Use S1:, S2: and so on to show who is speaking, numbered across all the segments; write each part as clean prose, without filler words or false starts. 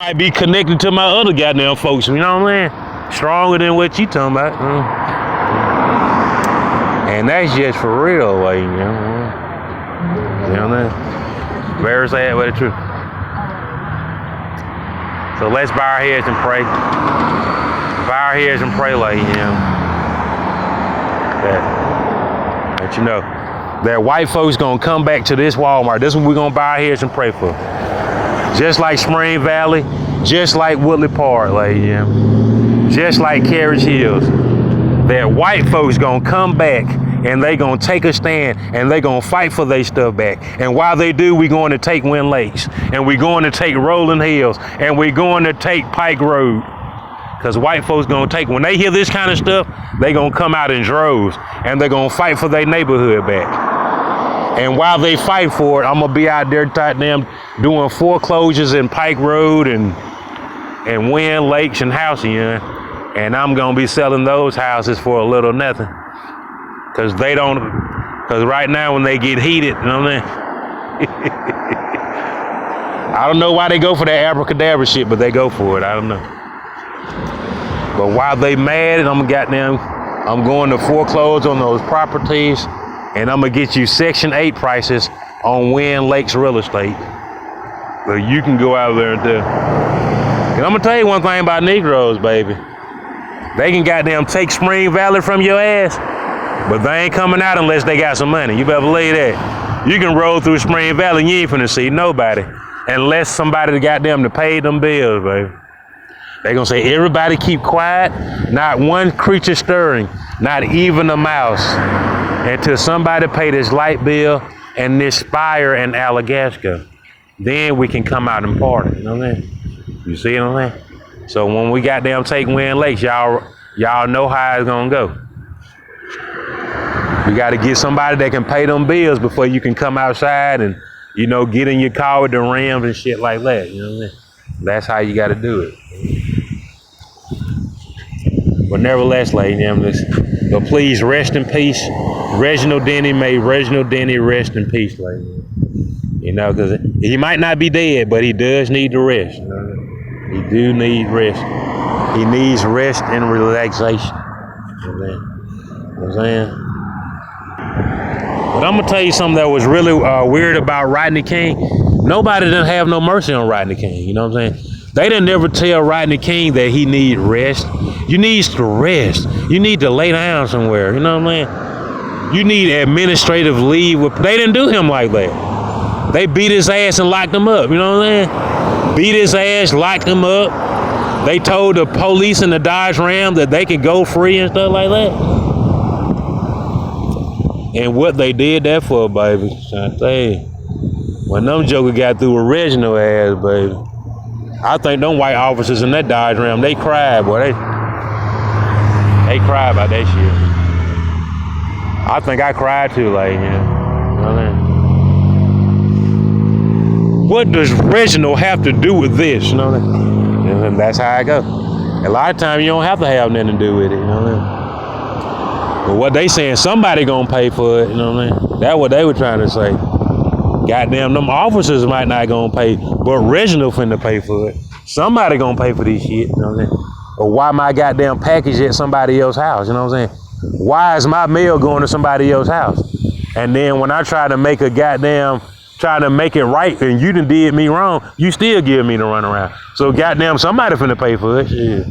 S1: might be connected to my other goddamn folks, you know what I'm saying? Stronger than what you talking about. And that's just for real, like, you know what I'm saying? Very sad, but it's true. So let's bow our heads and pray. Bow our heads and pray, like, you know, that you know, that white folks gonna come back to this Walmart. This is what we're gonna bow our heads and pray for. Just like Spring Valley, just like Woodley Park, like, you know, just like Carriage Hills, that white folks gonna come back and they gonna take a stand and they gonna fight for their stuff back. And while they do, we going to take Win Lakes, and we going to take Rolling Hills, and we going to take Pike Road. Because white folks gonna take, when they hear this kind of stuff, they gonna come out in droves and they're gonna fight for their neighborhood back. And while they fight for it, I'm gonna be out there goddamn doing foreclosures in Pike Road and Win Lakes and Halcyon, and I'm gonna be selling those houses for a little nothing. Cause right now when they get heated, you know what I mean? I don't know why they go for that abracadabra shit, but they go for it. I don't know. But while they mad, and I'm going to foreclose on those properties, and I'm gonna get you Section 8 prices on Win Lakes real estate. So you can go out there and do. And I'm gonna tell you one thing about Negroes, baby. They can goddamn take Spring Valley from your ass, but they ain't coming out unless they got some money. You better believe that. You can roll through Spring Valley and you ain't finna see nobody unless somebody goddamn to pay them bills, baby. They gonna say, everybody keep quiet, not one creature stirring, not even a mouse, until somebody pay this light bill and this Spire and Alagasca. Then we can come out and party, you know what I mean? You see what I'm saying? So when we goddamn take Win Lakes, y'all know how it's gonna go. We gotta get somebody that can pay them bills before you can come outside and, you know, get in your car with the rims and shit like that, you know what I mean? That's how you gotta do it. But nevertheless, ladies and gentlemen, so please rest in peace. Reginald Denny, may Reginald Denny rest in peace, ladies. You know, because he might not be dead, but he does need to rest. You know? He do need rest. He needs rest and relaxation. You know what I'm saying? But I'm gonna tell you something that was really weird about Rodney King. Nobody didn't have no mercy on Rodney King. You know what I'm saying? They didn't ever tell Rodney King that he need rest. You need to rest. You need to lay down somewhere. You know what I'm saying? You need administrative leave. They didn't do him like that. They beat his ass and locked him up. You know what I'm saying? Beat his ass, locked him up. They told the police in the Dodge Ram that they could go free and stuff like that. And what they did that for, baby, I tell you, when them jokers got through original ass, baby, I think them white officers in that Dodge Ram, they cried, boy. They cried about that shit. I think I cried too, like, you know what I mean? What does Reginald have to do with this? You know what I mean? And that's how I go. A lot of times you don't have to have nothing to do with it, you know what I mean? But what they saying, somebody gonna pay for it, you know what I mean? That's what they were trying to say. Goddamn, them officers might not gonna pay, but Reginald finna pay for it. Somebody gonna pay for this shit, you know what I'm saying? Or why my goddamn package at somebody else's house, you know what I'm saying? Why is my mail going to somebody else's house? And then when I try to make it right and you done did me wrong, you still give me the runaround. So goddamn, somebody finna pay for it, shit.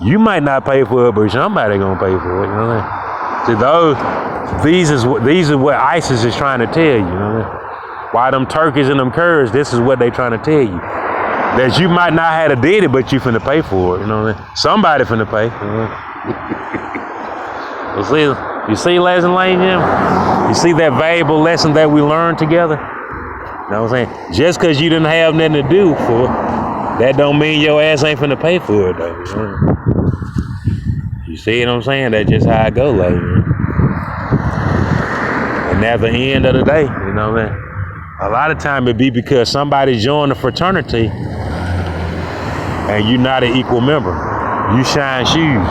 S1: You might not pay for it, but somebody gonna pay for it, you know what I'm saying? See, these are what ISIS is trying to tell you, you know what I mean? Why them turkeys and them Kurds, this is what they trying to tell you. That you might not have to did it, but you finna pay for it, you know what I mean? Somebody finna pay. You see, ladies and gentlemen? You see that valuable lesson that we learned together? You know what I'm saying? Just because you didn't have nothing to do for it, that don't mean your ass ain't finna pay for it, though. You know? You see what I'm saying? That's just how I go, ladies. And at the end of the day, you know what I mean? A lot of time it be because somebody joined a fraternity and you're not an equal member. You shine shoes.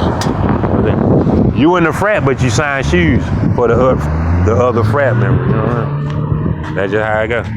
S1: You in the frat, but you sign shoes for the other frat member. You know what I mean? That's just how it goes.